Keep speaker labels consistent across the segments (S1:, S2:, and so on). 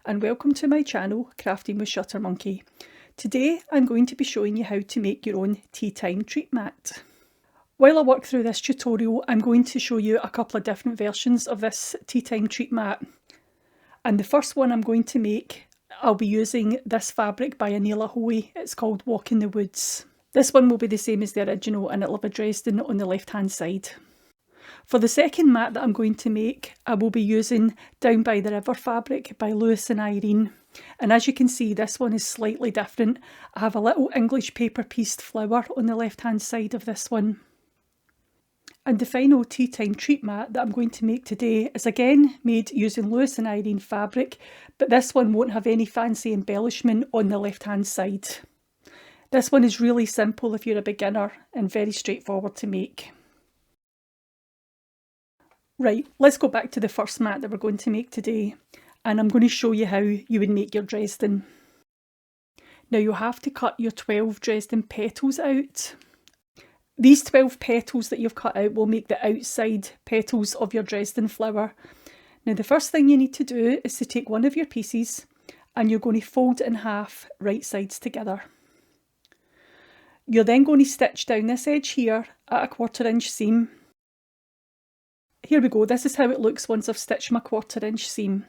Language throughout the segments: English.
S1: and welcome to my channel Crafting with Shuttermonkey. Today I'm going to be showing you how to make your own tea time treat mat. While I work through this tutorial, I'm going to show you a couple of different versions of this tea time treat mat. And the first one I'm going to make, I'll be using this fabric by Aneela Hoey. It's called Walk in the Woods. This one will be the same as the original and it'll have a Dresden on the left hand side. For the second mat that I'm going to make, I will be using Down by the River fabric by Lewis Irene. And as you can see, this one is slightly different. I have a little English paper pieced flower on the left hand side of this one. And the final tea time treat mat that I'm going to make today is again made using Lewis Irene fabric, but this one won't have any fancy embellishment on the left hand side. This one is really simple if you're a beginner and very straightforward to make. Right, let's go back to the first mat that we're going to make today, and I'm going to show you how you would make your Dresden. Now you have to cut your 12 Dresden petals out. These 12 petals that you've cut out will make the outside petals of your Dresden flower. Now the first thing you need to do is to take one of your pieces and you're going to fold it in half, right sides together. You're then going to stitch down this edge here at a 1/4 inch seam. Here we go, this is how it looks once I've stitched my 1/4 inch seam.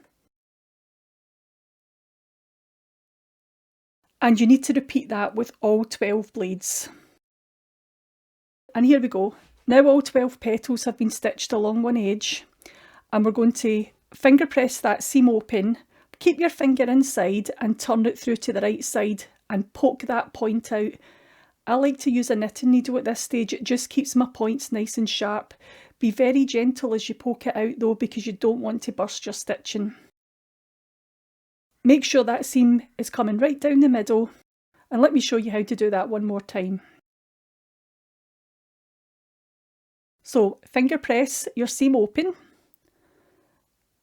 S1: And you need to repeat that with all 12 blades. And here we go, now all 12 petals have been stitched along one edge, and we're going to finger press that seam open, keep your finger inside and turn it through to the right side and poke that point out. I like to use a knitting needle at this stage, it just keeps my points nice and sharp. Be very gentle as you poke it out though, because you don't want to burst your stitching. Make sure that seam is coming right down the middle, and let me show you how to do that one more time. So finger press your seam open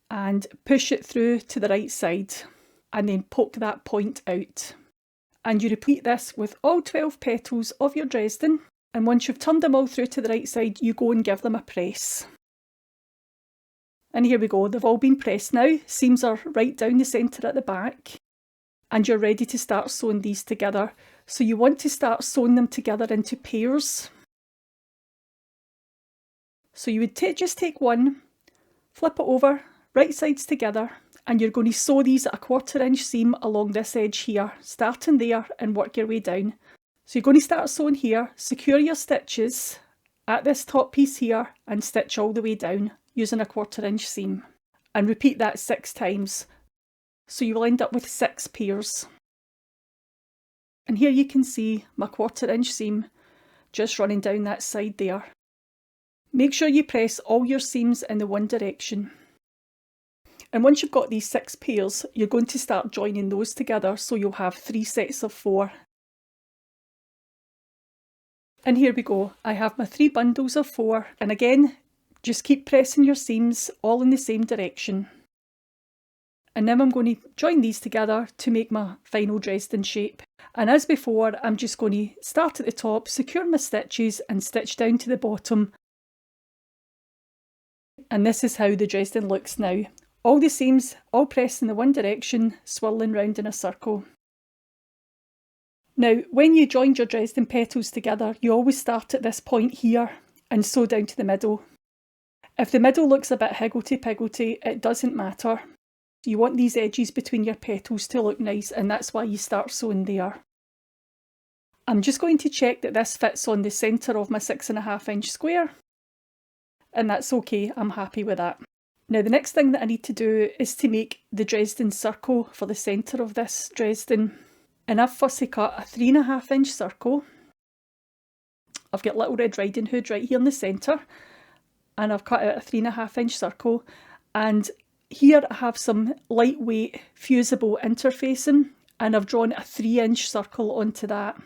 S1: and push it through to the right side and then poke that point out. And you repeat this with all 12 petals of your Dresden. And once you've turned them all through to the right side, you go and give them a press. And here we go, they've all been pressed now. Seams are right down the centre at the back. And you're ready to start sewing these together. So you want to start sewing them together into pairs. So you would just take one, flip it over, right sides together, and you're going to sew these at a 1/4 inch seam along this edge here, starting there and work your way down. So you're going to start sewing here, secure your stitches at this top piece here and stitch all the way down using a 1/4 inch seam. And repeat that 6 times. So you will end up with 6 pairs. And here you can see my 1/4 inch seam just running down that side there. Make sure you press all your seams in the one direction. And once you've got these 6 pairs, you're going to start joining those together so you'll have 3 sets of 4. And here we go, I have my 3 bundles of 4, and again, just keep pressing your seams all in the same direction. And now I'm going to join these together to make my final Dresden shape. And as before, I'm just going to start at the top, secure my stitches and stitch down to the bottom. And this is how the Dresden looks now. All the seams, all pressed in the one direction, swirling round in a circle. Now, when you joined your Dresden petals together, you always start at this point here and sew down to the middle. If the middle looks a bit higgledy-piggledy, it doesn't matter. You want these edges between your petals to look nice, and that's why you start sewing there. I'm just going to check that this fits on the centre of my 6.5 inch square. And that's okay, I'm happy with that. Now the next thing that I need to do is to make the Dresden circle for the centre of this Dresden. And I've fussy cut a 3.5 inch circle. I've got Little Red Riding Hood right here in the centre. And I've cut out a 3.5 inch circle. And here I have some lightweight fusible interfacing. And I've drawn a 3 inch circle onto that.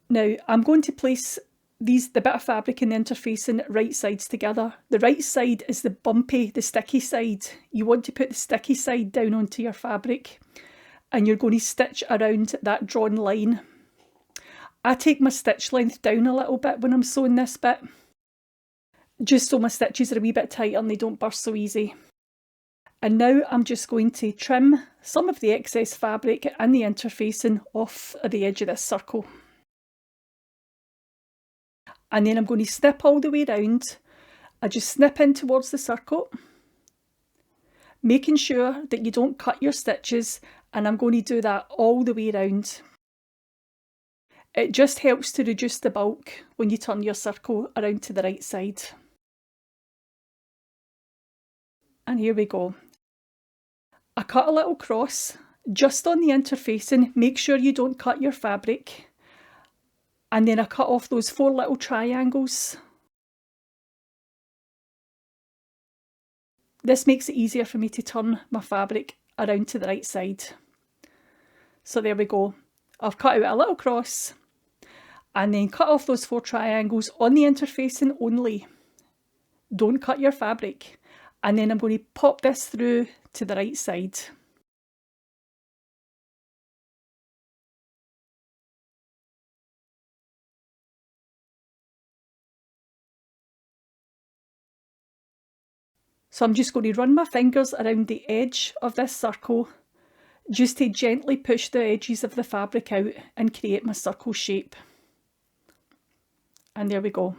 S1: Now I'm going to place the bit of fabric and the interfacing right sides together. The right side is the bumpy, the sticky side. You want to put the sticky side down onto your fabric and you're going to stitch around that drawn line. I take my stitch length down a little bit when I'm sewing this bit, just so my stitches are a wee bit tighter and they don't burst so easy. And now I'm just going to trim some of the excess fabric and the interfacing off at the edge of this circle. And then I'm going to snip all the way around. I just snip in towards the circle, making sure that you don't cut your stitches, and I'm going to do that all the way around. It just helps to reduce the bulk when you turn your circle around to the right side. And here we go. I cut a little cross just on the interfacing, make sure you don't cut your fabric, and then I cut off those 4 little triangles. This makes it easier for me to turn my fabric around to the right side. So there we go. I've cut out a little cross and then cut off those 4 triangles on the interfacing only. Don't cut your fabric. And then I'm going to pop this through to the right side. So I'm just going to run my fingers around the edge of this circle just to gently push the edges of the fabric out and create my circle shape. And there we go.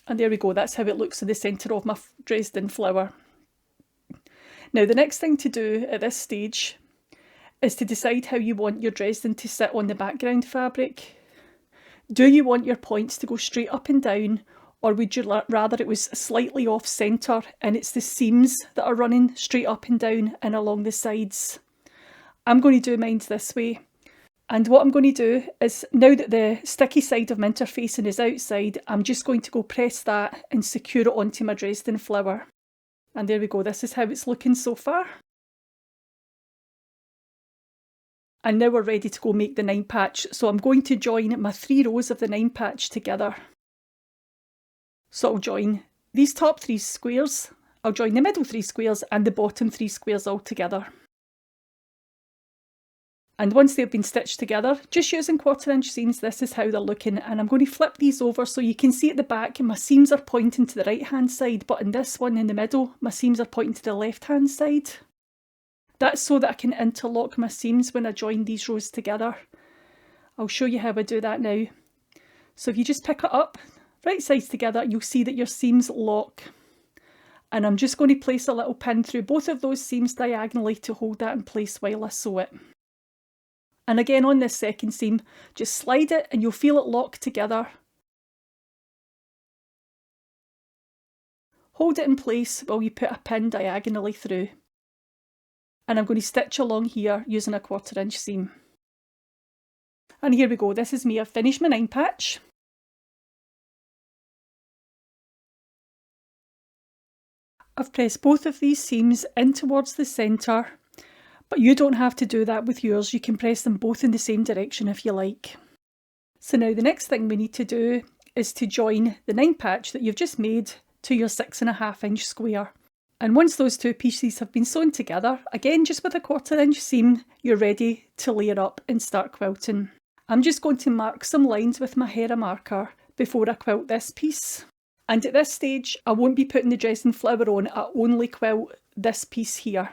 S1: And there we go, that's how it looks in the centre of my Dresden flower. Now the next thing to do at this stage is to decide how you want your Dresden to sit on the background fabric. Do you want your points to go straight up and down, or would you rather it was slightly off centre and it's the seams that are running straight up and down and along the sides? I'm going to do mine this way. And what I'm going to do is, now that the sticky side of my interfacing is outside, I'm just going to go press that and secure it onto my Dresden flower. And there we go, this is how it's looking so far. And now we're ready to go make the 9 patch. So I'm going to join my 3 rows of the 9 patch together. So I'll join these top 3 squares, I'll join the middle 3 squares and the bottom 3 squares all together. And once they've been stitched together, just using 1/4" seams, this is how they're looking. And I'm going to flip these over so you can see at the back my seams are pointing to the right hand side, but in this one in the middle, my seams are pointing to the left hand side. That's so that I can interlock my seams when I join these rows together. I'll show you how I do that now. So if you just pick it up, right sides together, you'll see that your seams lock. And I'm just going to place a little pin through both of those seams diagonally to hold that in place while I sew it. And again on this second seam, just slide it and you'll feel it lock together. Hold it in place while you put a pin diagonally through. And I'm going to stitch along here using a 1/4" seam. And here we go, this is me, I've finished my 9 patch. I've pressed both of these seams in towards the centre. But you don't have to do that with yours, you can press them both in the same direction if you like. So now the next thing we need to do is to join the 9 patch that you've just made to your 6.5" square. And once those 2 pieces have been sewn together, again just with a 1/4" seam, you're ready to layer up and start quilting. I'm just going to mark some lines with my Hera marker before I quilt this piece. And at this stage, I won't be putting the Dresden flower on, I only quilt this piece here.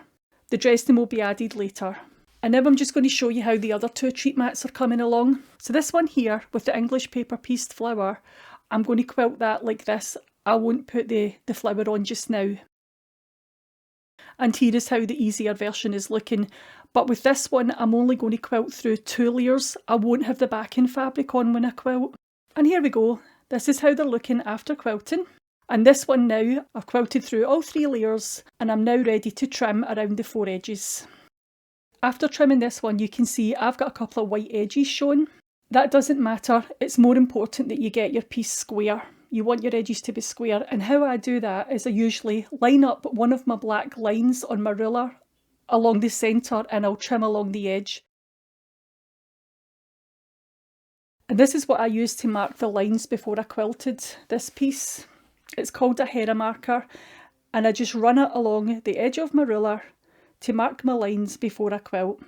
S1: The Dresden will be added later. And now I'm just going to show you how the other 2 treat mats are coming along. So this one here with the English paper pieced flower, I'm going to quilt that like this. I won't put the flower on just now. And here is how the easier version is looking. But with this one, I'm only going to quilt through 2 layers. I won't have the backing fabric on when I quilt. And here we go. This is how they're looking after quilting. And this one now, I've quilted through all 3 layers and I'm now ready to trim around the 4 edges. After trimming this one, you can see I've got a couple of white edges shown. That doesn't matter, it's more important that you get your piece square. You want your edges to be square, and how I do that is I usually line up one of my black lines on my ruler along the centre and I'll trim along the edge. And this is what I used to mark the lines before I quilted this piece. It's called a Hera marker, and I just run it along the edge of my ruler to mark my lines before I quilt.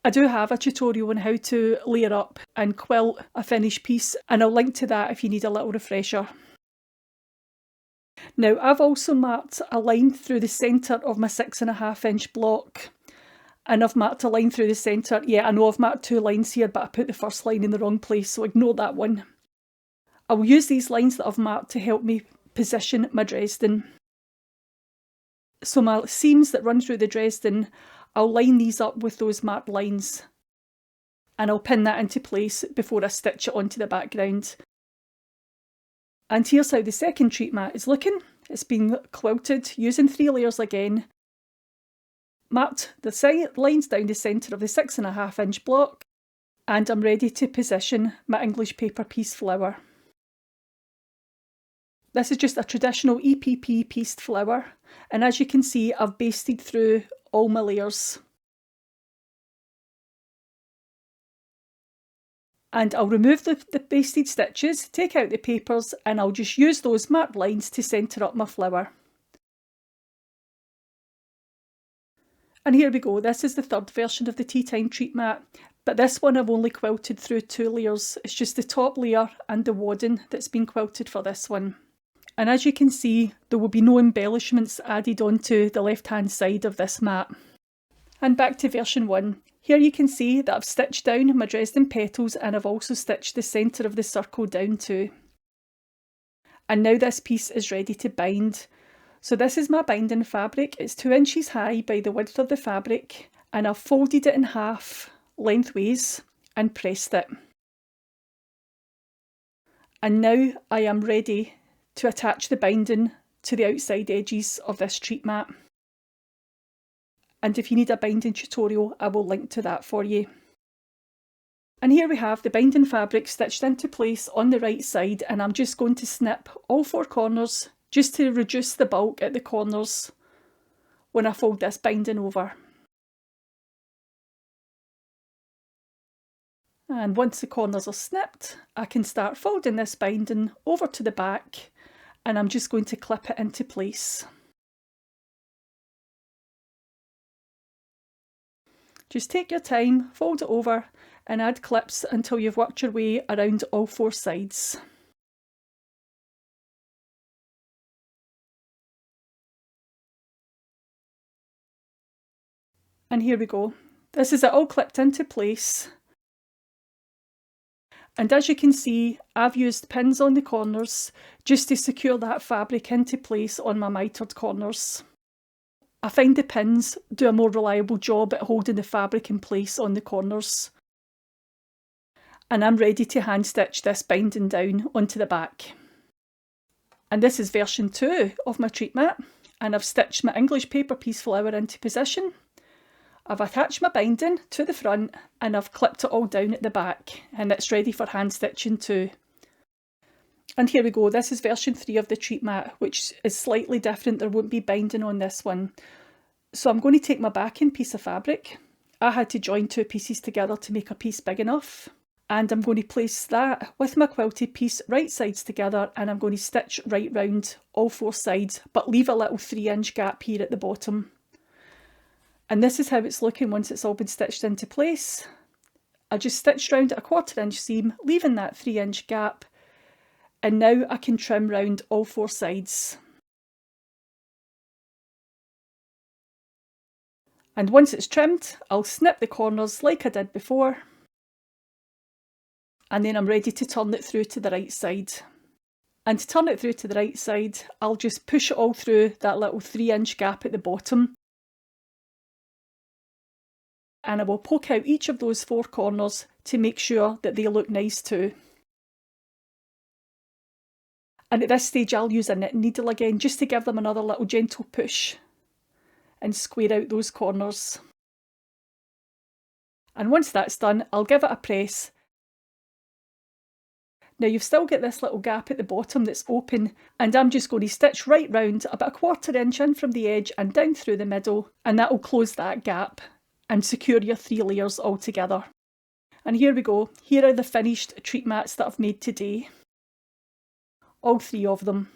S1: I do have a tutorial on how to layer up and quilt a finished piece, and I'll link to that if you need a little refresher. Now I've also marked a line through the centre of my 6.5 inch block, and I've marked a line through the centre. Yeah, I know I've marked 2 lines here, but I put the first line in the wrong place, so ignore that one. I will use these lines that I've marked to help me position my Dresden. So my seams that run through the Dresden, I'll line these up with those marked lines, and I'll pin that into place before I stitch it onto the background. And here's how the second treat mat is looking. It's been quilted using 3 layers again. Marked the lines down the centre of the 6.5 inch block, and I'm ready to position my English paper piece flower. This is just a traditional EPP pieced flower, and as you can see, I've basted through all my layers. And I'll remove the basted stitches, take out the papers, and I'll just use those marked lines to centre up my flower. And here we go, this is the third version of the Tea Time treat mat, but this one I've only quilted through 2 layers. It's just the top layer and the wadding that's been quilted for this one. And as you can see, there will be no embellishments added onto the left hand side of this mat. And back to version 1. Here you can see that I've stitched down my Dresden petals, and I've also stitched the centre of the circle down too. And now this piece is ready to bind. So this is my binding fabric. It's 2 inches high by the width of the fabric, and I've folded it in half lengthways and pressed it. And now I am ready to attach the binding to the outside edges of this treat mat. And if you need a binding tutorial, I will link to that for you. And here we have the binding fabric stitched into place on the right side, and I'm just going to snip all 4 corners just to reduce the bulk at the corners when I fold this binding over. And once the corners are snipped, I can start folding this binding over to the back, and I'm just going to clip it into place. Just take your time, fold it over, and add clips until you've worked your way around all 4 sides. And here we go. This is it all clipped into place. And as you can see, I've used pins on the corners just to secure that fabric into place on my mitered corners. I find the pins do a more reliable job at holding the fabric in place on the corners. And I'm ready to hand stitch this binding down onto the back. And this is version 2 of my treat mat, and I've stitched my English paper piece flower into position. I've attached my binding to the front, and I've clipped it all down at the back, and it's ready for hand stitching too. And here we go, this is version 3 of the treat mat, which is slightly different. There won't be binding on this one. So I'm going to take my backing piece of fabric. I had to join 2 pieces together to make a piece big enough. And I'm going to place that with my quilted piece right sides together, and I'm going to stitch right round all 4 sides, but leave a little 3-inch gap here at the bottom. And this is how it's looking once it's all been stitched into place. I just stitched round at a 1/4-inch seam, leaving that 3-inch gap. And now I can trim round all 4 sides. And once it's trimmed, I'll snip the corners like I did before. And then I'm ready to turn it through to the right side. And to turn it through to the right side, I'll just push it all through that little 3-inch gap at the bottom. And I will poke out each of those 4 corners to make sure that they look nice too. And at this stage I'll use a knit needle again just to give them another little gentle push and square out those corners. And once that's done, I'll give it a press. Now you've still got this little gap at the bottom that's open, and I'm just going to stitch right round about a 1/4 inch in from the edge and down through the middle, and that will close that gap and secure your 3 layers all together. And here we go, here are the finished treat mats that I've made today. All 3 of them.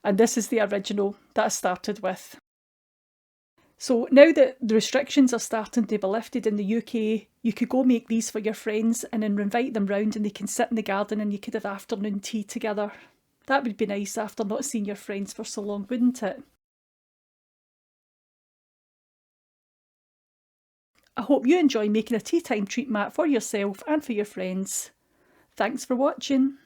S1: And this is the original that I started with. So now that the restrictions are starting to be lifted in the UK, you could go make these for your friends and then invite them round and they can sit in the garden and you could have afternoon tea together. That would be nice after not seeing your friends for so long, wouldn't it? I hope you enjoy making a tea time treat mat for yourself and for your friends. Thanks for watching.